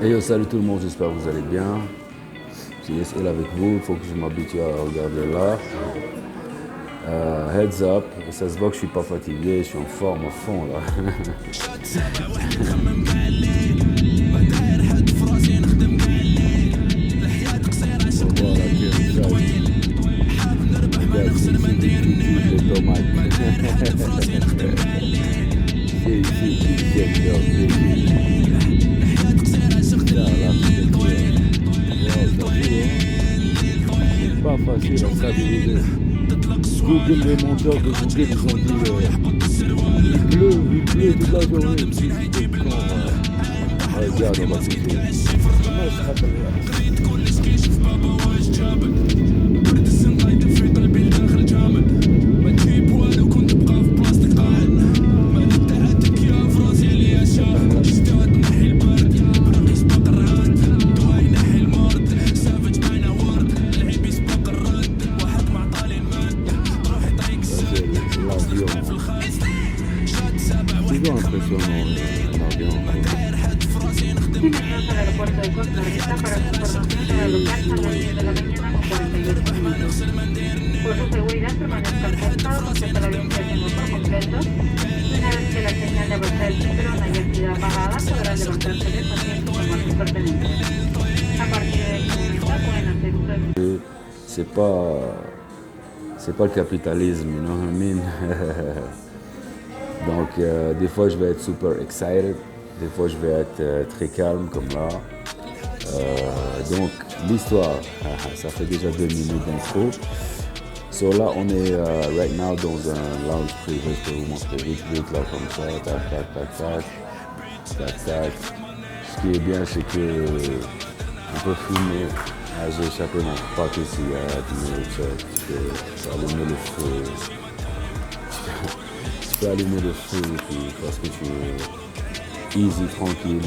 Et yo, salut tout le monde, j'espère que vous allez bien. C'est YesL avec vous, il faut que je m'habitue à regarder là. Heads up, ça se voit que je suis pas fatigué, je suis en forme à fond là. Regarde, c'est ici les tomates. C'est ici qui jette leur délit. C'est pas facile à stabiliser. Google, les monteurs de Google, ils ont dit il pleut toute la journée. Regarde, on va couper. Toujours impressionnant l'avion. Bienvenidos al aeropuerto de Costa Rica para su información aerolocal a las 10 de la mañana con 48 minutos. Por su seguridad permanezca sentado, respecto al avión presión por completo. Una vez que la señal de apertura del cinturón haya sido apagada, podrán levantarse del asiento con sus pertenencias. A partir de este momento pueden hacer uso de... C'est pas le capitalisme, you know what I mean? Donc, des fois, je vais être super excited. Des fois, je vais être très calme, comme là. Donc, l'histoire, ça fait déjà 2 minutes d'intro. So là, on est right now dans un lounge privé. Je peux vous montrer vite, là, comme ça. Tac, tac, tac, tac. Tac, tac. Ce qui est bien, c'est que on peut fumer. J'ai échappé mon pack ici, mais tu peux allumer le feu. Tu peux allumer le feu parce que tu es easy, tranquille.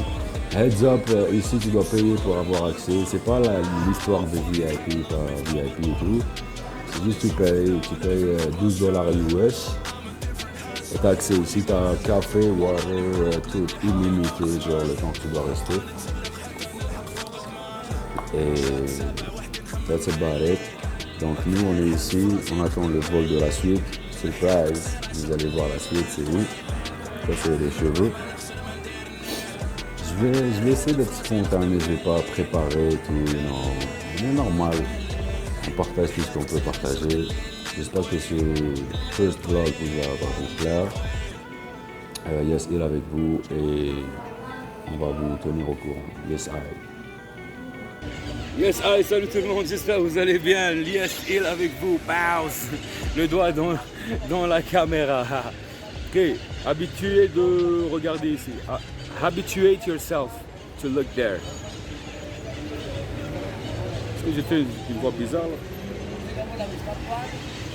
Heads up, ici tu dois payer pour avoir accès. C'est pas l'histoire de VIP, pas VIP et tout. C'est juste tu payes $12 US. Et t'as accès ici, t'as café, water, tout illimité, genre le temps que tu dois rester. Et that's about it. Donc nous on est ici, on attend le vol de la suite. Surprise, vous allez voir la suite, c'est où. Ça c'est les cheveux. Je vais essayer d'être spontané, je vais pas préparer tout, non. C'est normal. On partage tout ce qu'on peut partager. J'espère que ce first vlog vous vous plaire. YesL avec vous et on va vous tenir au courant. YesL. Yes, hi, salut tout le monde, j'espère que vous allez bien. YesL avec vous, bounce, le doigt dans la caméra. Ok, habitué de regarder ici. Habituate yourself to look there. Est-ce que j'ai fait une voix bizarre là?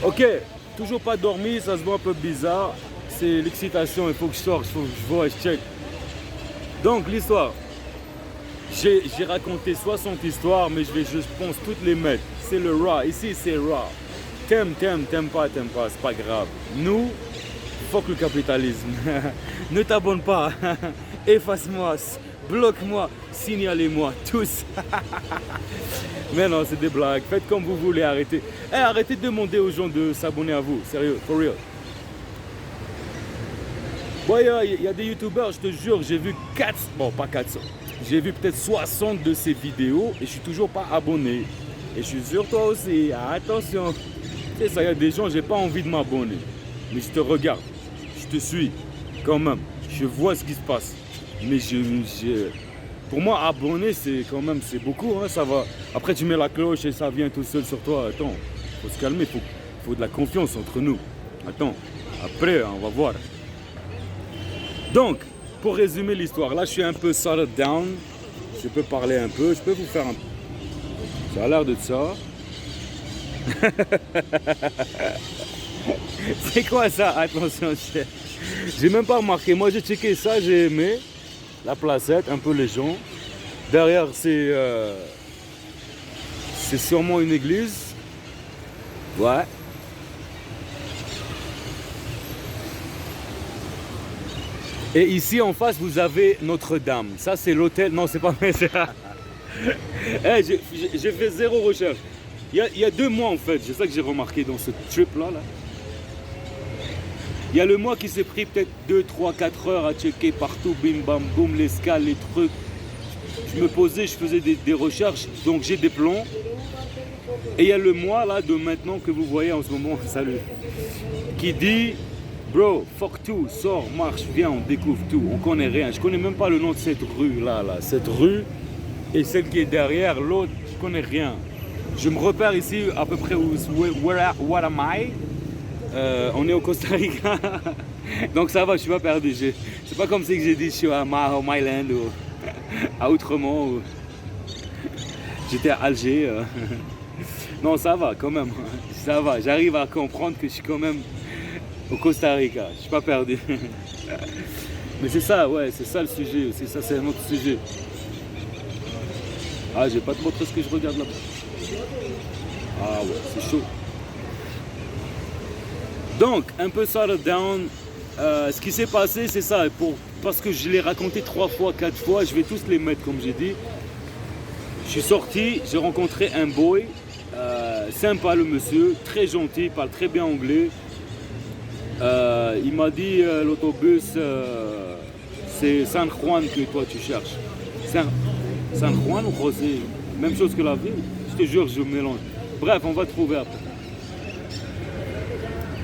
Ok, toujours pas dormi, ça se voit un peu bizarre. C'est l'excitation, il faut que je sorte, il faut que je vois, je check. Donc l'histoire. J'ai raconté 60 histoires, mais je pense toutes les mettre. C'est le raw. Ici, c'est raw. T'aimes pas, c'est pas grave. Nous, fuck le capitalisme. Ne t'abonne pas. Efface-moi, bloque-moi, signalez-moi, tous. Mais non, c'est des blagues. Faites comme vous voulez, arrêtez. Arrêtez de demander aux gens de s'abonner à vous. Sérieux, for real. Bon, il y a des youtubeurs, je te jure, j'ai vu 400, bon pas 400. J'ai vu peut-être 60 de ces vidéos et je suis toujours pas abonné. Et je suis sûr toi aussi, attention. Tu sais ça, il y a des gens, j'ai pas envie de m'abonner. Mais je te regarde, je te suis quand même. Je vois ce qui se passe. Mais pour moi, abonner, c'est quand même, c'est beaucoup, hein, ça va. Après tu mets la cloche et ça vient tout seul sur toi. Attends, faut se calmer, faut de la confiance entre nous. Attends, après on va voir. Donc, pour résumer l'histoire, là je suis un peu settled down, je peux parler un peu, je peux vous faire un... Ça a l'air de ça. C'est quoi ça? Attention, j'ai même pas remarqué, moi j'ai checké ça, j'ai aimé la placette, un peu les gens. Derrière c'est sûrement une église. Ouais. Et ici en face, vous avez Notre-Dame. Ça, c'est l'hôtel. Non, c'est pas vrai. Hey, j'ai fait zéro recherche. Il y a 2 mois en fait, c'est ça que j'ai remarqué dans ce trip-là. Il y a le mois qui s'est pris peut-être 2, 3, 4 heures à checker partout, bim bam boum, l'escale, les trucs. Je me posais, je faisais des recherches, donc j'ai des plans. Et il y a le mois là de maintenant que vous voyez en ce moment, salut, qui dit bro, fuck tout, sors, marche, viens, on découvre tout, on connaît rien. Je connais même pas le nom de cette rue là, cette rue et celle qui est derrière, l'autre, je connais rien. Je me repère ici à peu près où, what am I? On est au Costa Rica, donc ça va, je suis pas perdu. C'est pas comme si j'ai dit je suis à Myland ou à Outremont ou j'étais à Alger. Non, ça va quand même, ça va. J'arrive à comprendre que je suis quand même au Costa Rica, je suis pas perdu. Mais c'est ça, ouais, c'est ça le sujet aussi, ça c'est un autre sujet. Ah, je vais pas te montrer ce que je regarde là-bas. Ah ouais, c'est chaud. Donc, un peu settle down. Ce qui s'est passé, c'est ça. Parce que je l'ai raconté 3 fois, 4 fois, je vais tous les mettre comme j'ai dit. Je suis sorti, j'ai rencontré un boy. Sympa le monsieur, très gentil, parle très bien anglais. Il m'a dit l'autobus, c'est San Juan que toi tu cherches. San Juan ou José, même chose que la ville. Je te jure, je mélange. Bref, on va trouver après.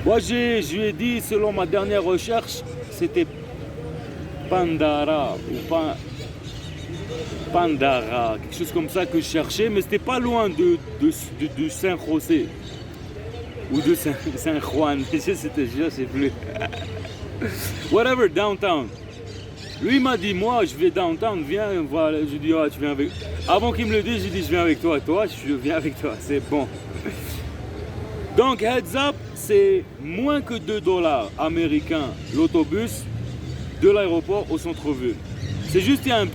Moi, je lui ai dit, selon ma dernière recherche, c'était Pandara ou Pandara, quelque chose comme ça que je cherchais, mais c'était pas loin de San José ou de San Juan. Je sais plus. Whatever, downtown. Lui m'a dit, moi je vais downtown, viens, voilà. Je dis, ah, tu viens avec. Avant qu'il me le dise, j'ai dit, je viens avec toi. Toi, je viens avec toi, c'est bon. Donc, heads up, c'est moins que 2 $ américains l'autobus de l'aéroport au centre-ville. C'est juste, il y a un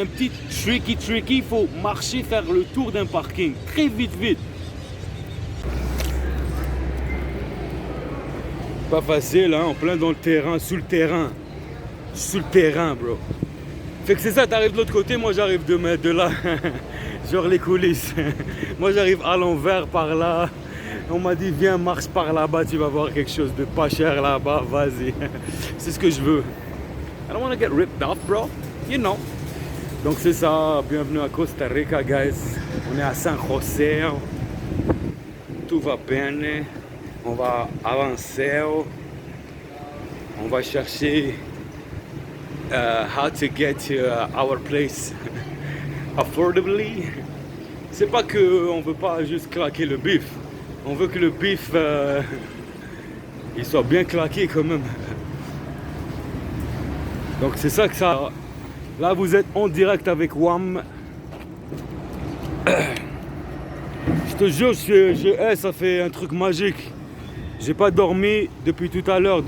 petit tricky, il faut marcher, faire le tour d'un parking, très vite. Pas facile, hein, en plein dans le terrain, sous le terrain, bro. Fait que c'est ça, t'arrives de l'autre côté, moi j'arrive de là, genre les coulisses. Moi j'arrive à l'envers par là. On m'a dit, viens, marche par là-bas, tu vas voir quelque chose de pas cher là-bas, vas-y. C'est ce que je veux. I don't want to get ripped off, bro. You know. Donc c'est ça, bienvenue à Costa Rica, guys. On est à San José. Tout va bien. On va avancer. On va chercher how to get to our place affordably. C'est pas qu'on veut pas juste claquer le bif. On veut que le bif il soit bien claqué quand même. Donc c'est ça que ça. Là vous êtes en direct avec WAM. Je te jure, ça fait un truc magique. J'ai pas dormi depuis tout à l'heure,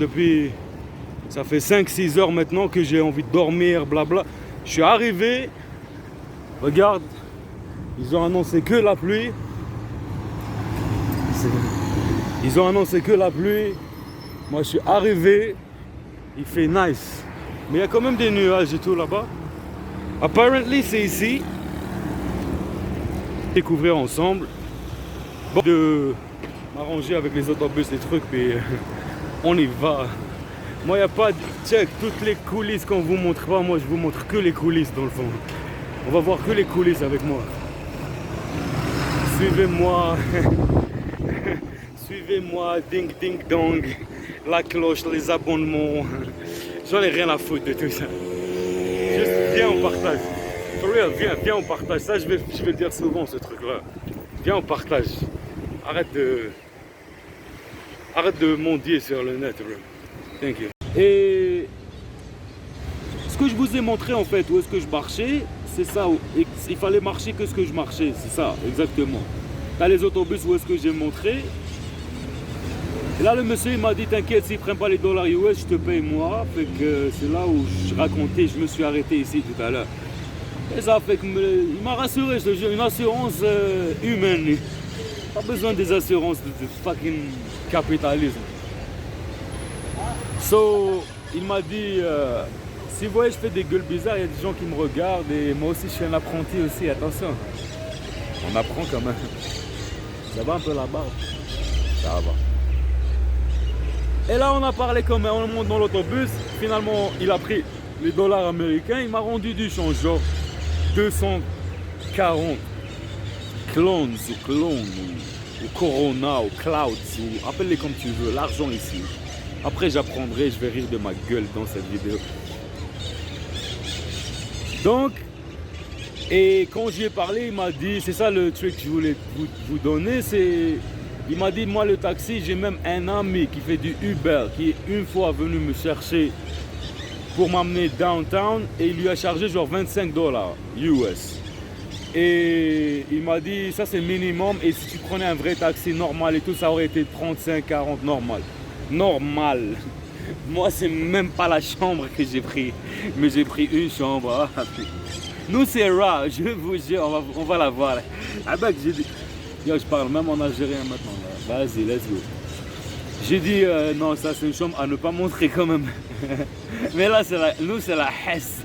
ça fait 5-6 heures maintenant que j'ai envie de dormir, blabla. Je suis arrivé, regarde, ils ont annoncé que la pluie. Moi je suis arrivé, il fait nice. Mais il y a quand même des nuages et tout là-bas. Apparently c'est ici. Découvrir ensemble. Bon, de m'arranger avec les autobus, les trucs, mais on y va. Moi il n'y a pas de check, toutes les coulisses qu'on vous montre pas, moi je vous montre que les coulisses dans le fond. On va voir que les coulisses avec moi. Suivez-moi. Suivez-moi, ding ding dong, la cloche, les abonnements. J'en ai rien à foutre de tout ça. Juste viens, on partage. For real, viens, on partage. Ça, je vais le dire souvent, ce truc-là. Viens, on partage. Arrête de mendier sur le net, bro. Thank you. Et ce que je vous ai montré, en fait, où est-ce que je marchais, c'est ça. Il fallait marcher que ce que je marchais. C'est ça, exactement. T'as les autobus, où est-ce que j'ai montré. Et là, le monsieur, il m'a dit, t'inquiète, s'ils ne prennent pas les dollars US, je te paye moi. Fait que c'est là où je racontais, je me suis arrêté ici tout à l'heure. Et ça fait que il m'a rassuré, je te jure, une assurance humaine. Pas besoin des assurances de fucking capitalisme. So, il m'a dit, si vous voyez, je fais des gueules bizarres, il y a des gens qui me regardent et moi aussi, je suis un apprenti aussi, attention. On apprend quand même. Ça va un peu la barbe? Ça va. Et là, on a parlé comme on monte dans l'autobus. Finalement, il a pris les dollars américains. Il m'a rendu du change, genre 240 clones ou Corona ou Clouds ou appelle-les comme tu veux. L'argent ici. Après, j'apprendrai, je vais rire de ma gueule dans cette vidéo. Donc, et quand j'y ai parlé, il m'a dit, c'est ça le truc que je voulais vous donner, c'est, il m'a dit, moi le taxi, j'ai même un ami qui fait du Uber, qui est une fois venu me chercher pour m'amener downtown et il lui a chargé genre 25 dollars US. Et il m'a dit, ça c'est le minimum et si tu prenais un vrai taxi normal et tout, ça aurait été 35-40 normal. Normal. Moi, c'est même pas la chambre que j'ai pris, mais j'ai pris une chambre. Nous, c'est rare, je vous jure, on va la voir. Ah ben, j'ai dit, yo, je parle même en algérien maintenant. Vas-y, let's go. J'ai dit, non, ça c'est une chambre à ne pas montrer quand même. Mais là, nous, c'est la Hesse.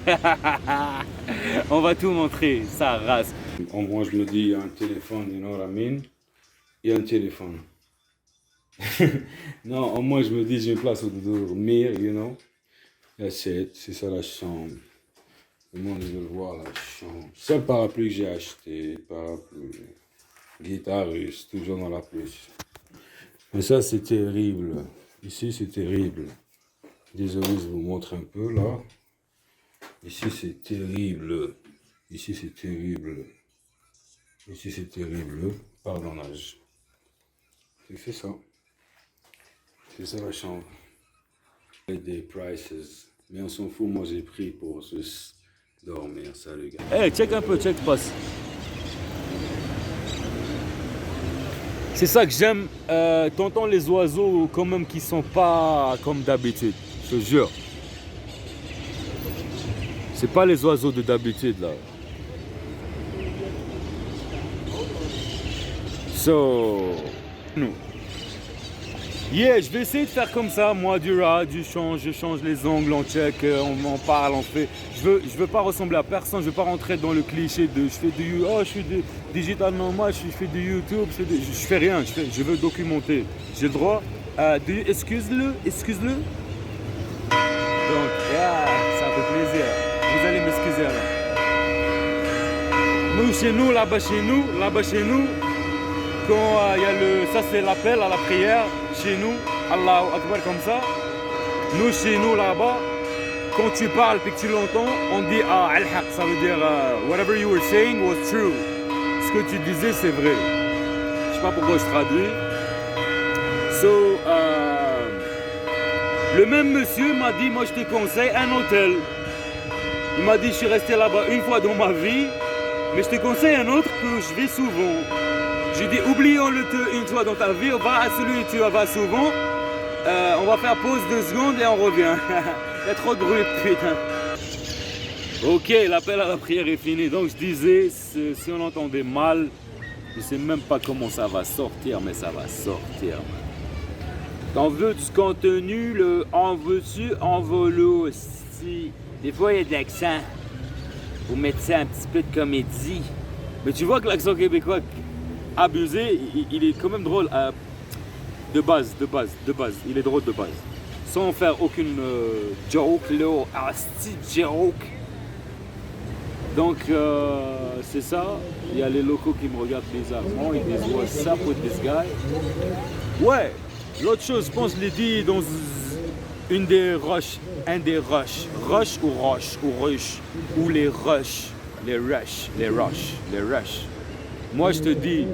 On va tout montrer, ça race. Moi, je me dis, il y a un téléphone, you know what I mean? Il y a un téléphone. Non, moi, je me dis, j'ai une place où dormir, you know? That's it, c'est ça la chambre. Le monde veut voir la chambre. C'est le parapluie que j'ai acheté, parapluie. Guitare russe, toujours dans la pluie. Mais ça, c'est terrible. Ici, c'est terrible. Désolé, je vous montre un peu là. Ici, c'est terrible. Ici, c'est terrible. Ici, c'est terrible. Pardonnage. C'est ça. C'est ça la chambre. Des prices. Mais on s'en fout, moi j'ai pris pour juste dormir, ça les gars. Hey, check un peu, check passe. C'est ça que j'aime. T'entends les oiseaux quand même qui sont pas comme d'habitude, je te jure. C'est pas les oiseaux de d'habitude là. So, nous. Yeah, je vais essayer de faire comme ça, moi, du rap, du change, je change les angles, on check, on en parle, on fait. Je veux pas ressembler à personne, je veux pas rentrer dans le cliché de je suis digital normal, je fais du YouTube, je fais rien, je veux documenter. J'ai le droit à excuse-le. Donc, yeah, ça fait plaisir. Vous allez m'excuser alors. Nous, chez nous, là-bas chez nous, quand il y a ça c'est l'appel à la prière, chez nous, Allahu Akbar comme ça. Nous, chez nous, là-bas, quand tu parles et que tu l'entends, on dit al-haq, ça veut dire whatever you were saying was true. Ce que tu disais, c'est vrai. Je sais pas pourquoi je traduis. So, le même monsieur m'a dit, moi je te conseille un hôtel. Il m'a dit, je suis resté là-bas une fois dans ma vie, mais je te conseille un autre que je vais souvent. J'ai dit, oublions-le une fois dans ta vie, on va à celui où tu vas souvent. On va faire pause 2 secondes et on revient. Il y a trop de bruit, putain. Ok, l'appel à la prière est fini. Donc je disais, si on entendait mal, je sais même pas comment ça va sortir, mais ça va sortir. T'en veux du contenu, en veux-tu, en volo aussi. Des fois il y a de l'accent. Pour mettre ça un petit peu de comédie. Mais tu vois que l'accent québécois abusé, il est quand même drôle de base. Il est drôle de base. Sans faire aucune joke, joke. Donc c'est ça. Il y a les locaux qui me regardent bizarrement. Ils disent what's up with this guy. Ouais. L'autre chose, je pense, je l'ai dit dans un des rushs, rush ou rush, ou les rush. Moi je te dis,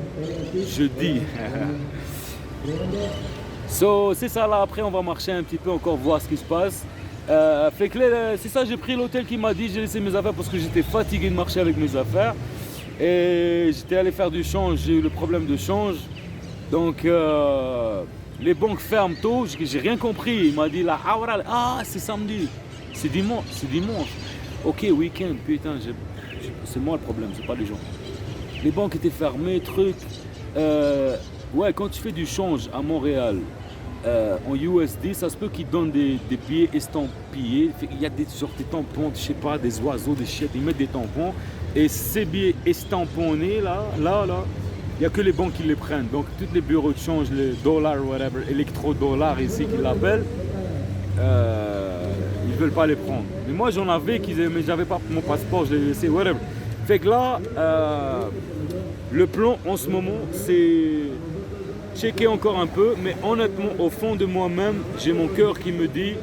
So, c'est ça là, après on va marcher un petit peu encore, voir ce qui se passe. Fait que c'est ça, j'ai pris l'hôtel qui m'a dit, j'ai laissé mes affaires parce que j'étais fatigué de marcher avec mes affaires. Et j'étais allé faire du change, j'ai eu le problème de change. Donc les banques ferment tôt, j'ai rien compris. Il m'a dit là, c'est samedi, c'est dimanche. Ok, week-end, putain, c'est moi le problème, c'est pas les gens. Les banques étaient fermées, trucs. Ouais, quand tu fais du change à Montréal, en USD, ça se peut qu'ils donnent des billets estampillés. Il y a des sortes de tampons, je sais pas, des oiseaux, des chiottes, ils mettent des tampons. Et ces billets estamponnés, là, il n'y a que les banques qui les prennent. Donc, tous les bureaux de change, les dollars, whatever, électro-dollars ici qu'ils l'appellent, ils ne veulent pas les prendre. Mais moi, j'en avais, mais j'avais pas mon passeport, je l'ai laissé, whatever. Fait que là, le plan en ce moment, c'est checker encore un peu, mais honnêtement, au fond de moi-même, j'ai mon cœur qui me dit,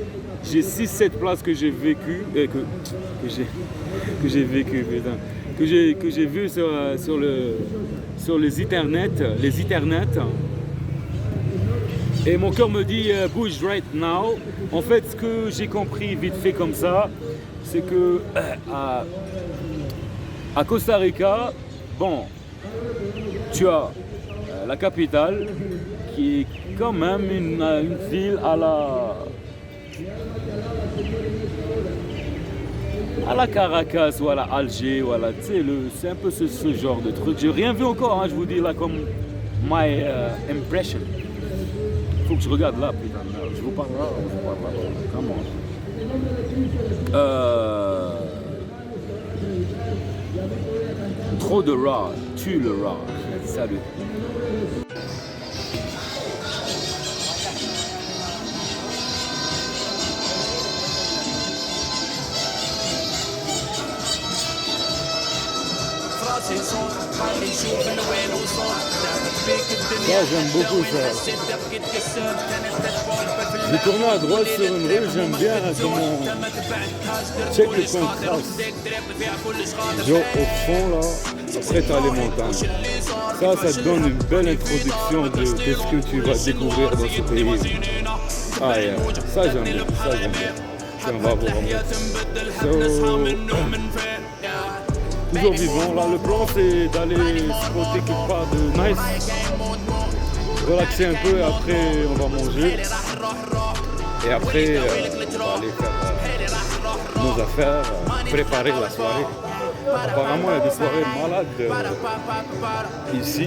j'ai 6-7 places que j'ai vécues, que j'ai vécu, putain, que j'ai vu sur les internets, et mon cœur me dit bouge right now. En fait, ce que j'ai compris vite fait comme ça, c'est que à Costa Rica, bon, tu as la capitale qui est quand même une ville à la Caracas ou à la Alger, voilà, tu sais, c'est un peu ce genre de truc. J'ai rien vu encore, hein, je vous dis là comme my impression. Faut que je regarde là, putain, je vous parle là, comment. Trop de raw, tue le raw. Salut. Ça, j'aime beaucoup ça. J'ai tourné à droite sur une rue, j'aime bien comment check le contraste. Genre au fond là, après t'as les montagnes. Ça te donne une belle introduction de ce que tu vas découvrir dans ce pays. Ah yeah. Ça j'aime bien, ça j'aime bien. Ça on va vous remettre. Toujours vivant, là le plan c'est d'aller spotter quelque part de nice, relaxer un peu et après on va manger et après on va aller faire nos affaires, préparer la soirée. Apparemment il y a des soirées malades ici.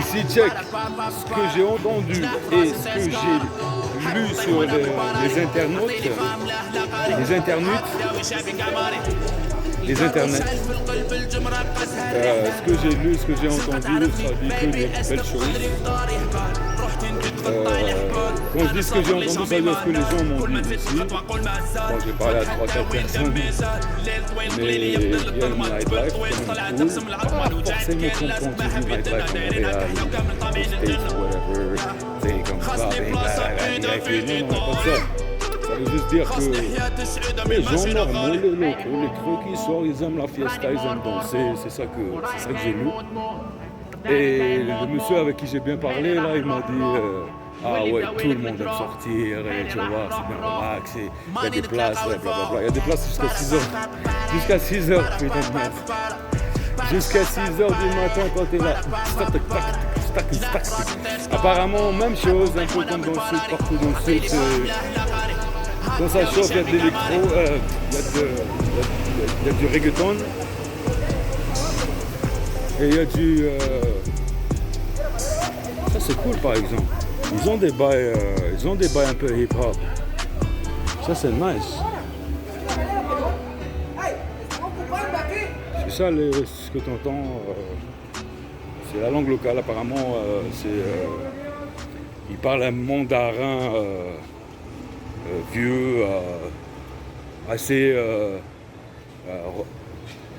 Ici check ce que j'ai entendu et ce que j'ai lu sur les internautes, ce que j'ai lu, ce que j'ai entendu, ça dit que des belles choses. Quand je dis ce que j'ai entendu, ça veut dire ce que les gens m'ont dit ici. Bon, j'ai parlé à 3-4 personnes, mais il y a une nightlife quand même cool. Pas forcément comprendre du nightlife en Montréal, aux States, whatever, c'est comme ça, non, pas ça. Ça veut juste dire que les gens normaux, les locaux, les trucs, ils sortent, ils aiment la fiesta, ils aiment danser, c'est ça que j'ai lu. Et le monsieur avec qui j'ai bien parlé, là, il m'a dit ah ouais, tout le monde aime sortir, et tu vois, c'est bien relax, il y a des places, blablabla. Il y a des places jusqu'à 6h. Jusqu'à 6h, putain de merde. Jusqu'à 6h du matin quand t'es là. Apparemment, même chose, un peu comme dans le sud, partout dans le sud. Quand ça chauffe, il y a de l'électro, il y a du reggaeton. Et il y a du... Ça c'est cool par exemple. Ils ont des bails un peu hip-hop. Ça c'est nice. C'est ça ce que tu entends. C'est la langue locale apparemment. Ils parlent un mandarin vieux, assez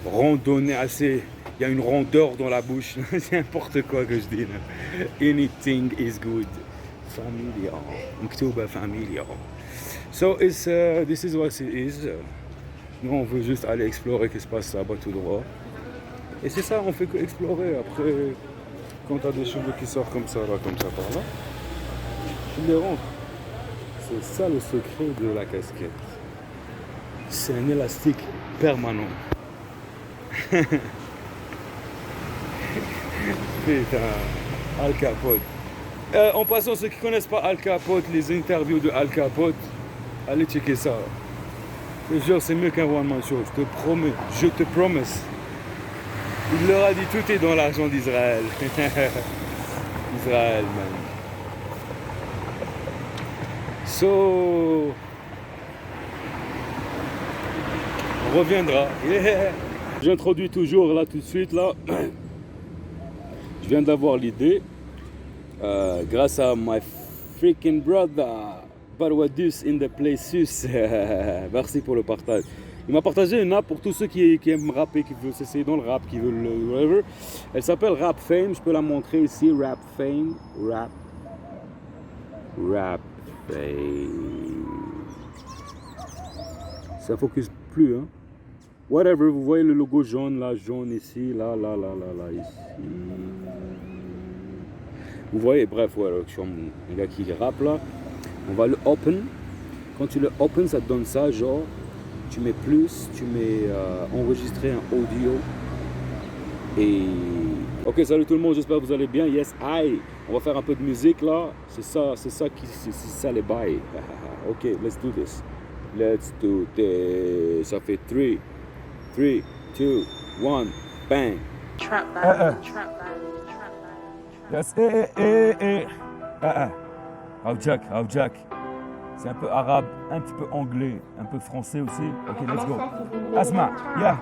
randonné, assez... Il y a une rondeur dans la bouche. C'est n'importe quoi que je dis là. Anything is good. Familiar. October familiar. So this is what it is. Nous on veut juste aller explorer ce qui se passe là-bas tout droit. Et c'est ça, on fait que explorer. Après, quand tu as des cheveux qui sortent comme ça, là, comme ça, par là, tu les rentres. C'est ça le secret de la casquette. C'est un élastique permanent. Putain, Al Capote. En passant, ceux qui ne connaissent pas Al Capote, les interviews de Al Capote, allez checker ça. Je te jure, c'est mieux qu'un one-man show, je te promets, je te promise. Il leur a dit tout est dans l'argent d'Israël. Israël, man. So, on reviendra. Yeah. J'introduis toujours là tout de suite là. Je viens d'avoir l'idée grâce à my freaking brother Barwadus in the places. Merci pour le partage. Il m'a partagé une app pour tous ceux qui aiment rapper, qui veulent s'essayer dans le rap, qui veulent whatever. Elle s'appelle Rap Fame. Je peux la montrer ici. Rap Fame. Rap Fame. Ça focus plus, hein. Whatever, vous voyez le logo jaune là, jaune ici, là, ici. Vous voyez, bref, voilà, je suis un gars qui rappe là. On va le open. Quand tu le open, ça te donne ça, genre, tu mets plus, tu mets enregistrer un audio. Et. Ok, salut tout le monde, j'espère que vous allez bien. Yes, I. On va faire un peu de musique là. C'est ça les bails. Ok, let's do this. Let's do this. Ça fait 3, 2, 1, bang. Trap band, trap band. Yes, How Jack. C'est un peu arabe, un petit peu anglais, un peu français aussi. Ok, let's go. Asma, yeah.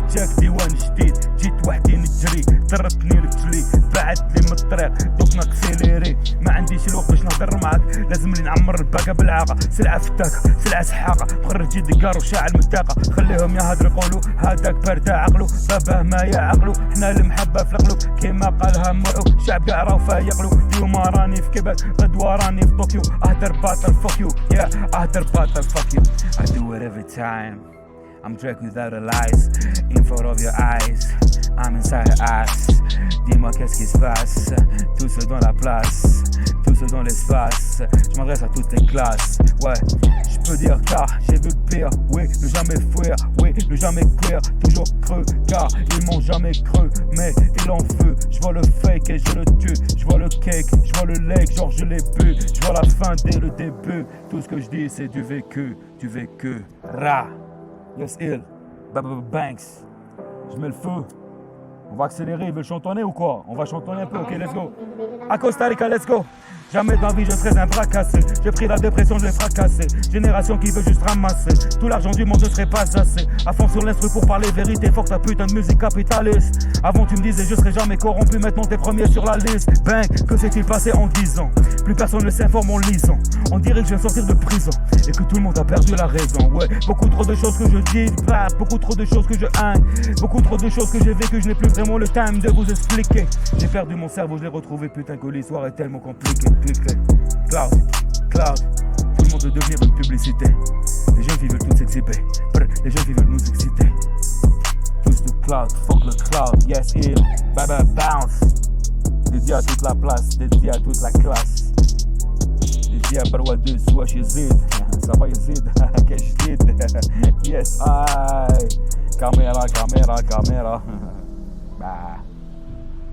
جاك ديوان جديد جيت وحدي نجري ضربتني رجلي بعد لي من الطريق دوك ناكسيليري ما عنديش الوقت باش نهضر معاك لازم لي نعمر الباكا بالعاقه سلعه فتاكه سلعه سحاقه مخرجي دكار وشاعل متاقه خليهم يهضر يقولوا هذاك بارد عقلو باباه ما يعقلو حنا المحبه في القلوب كيما قالها مرعو شعب كاع راهو فايقلو اليوم راني في كيباك غدوه راني في طوكيو اهدر باطل فوك يو اهدر باطل فوك يو I do it every time I'm Drake without a lies, in front of your eyes, I'm inside her ass. Dis-moi qu'est-ce qui se passe, tout seul dans la place, tout seul dans l'espace. Je m'adresse à toutes les classes, ouais. Je peux dire car j'ai vu le pire, oui, ne jamais fuir, oui, ne jamais cuire, toujours creux, car ils m'ont jamais cru, mais ils en veulent. Je vois le fake et je le tue, je vois le cake, je vois le leg, genre je l'ai bu, je vois la fin dès le début. Tout ce que je dis c'est du vécu, ra. Yes, il, Banks. Je mets le feu. On va accélérer, ils veulent chantonner ou quoi? On va chantonner un peu, ok, let's go. À Costa Rica, let's go. Jamais dans la vie je serais un bras cassé. J'ai pris la dépression, je l'ai fracassé. Génération qui veut juste ramasser. Tout l'argent du monde ne serait pas assez. À fond sur l'instru pour parler vérité. Fuck ta putain de musique capitaliste. Avant tu me disais je serais jamais corrompu. Maintenant t'es premier sur la liste. Bang, que s'est-il passé en 10 ans? Plus personne ne s'informe en lisant. On dirait que je viens sortir de prison et que tout le monde a perdu la raison. Ouais, beaucoup trop de choses que je dis, beaucoup trop de choses que je haine, beaucoup trop de choses que j'ai vécues. Je n'ai plus vraiment le time de vous expliquer. J'ai perdu mon cerveau, je l'ai retrouvé. Putain que l'histoire est tellement compliquée. Cloud, tout le monde veut devenir une publicité. Les jeunes filles veulent tous s'exhiber. Les jeunes filles veulent nous exciter. Tous le cloud, fuck le cloud, yes il, baba bounce. Dédié à toute la place, dédié à toute la classe. Dédié à Barwadus, wesh Yazid. Ça va Yazid, quel jadid. Yes I, caméra. Bah.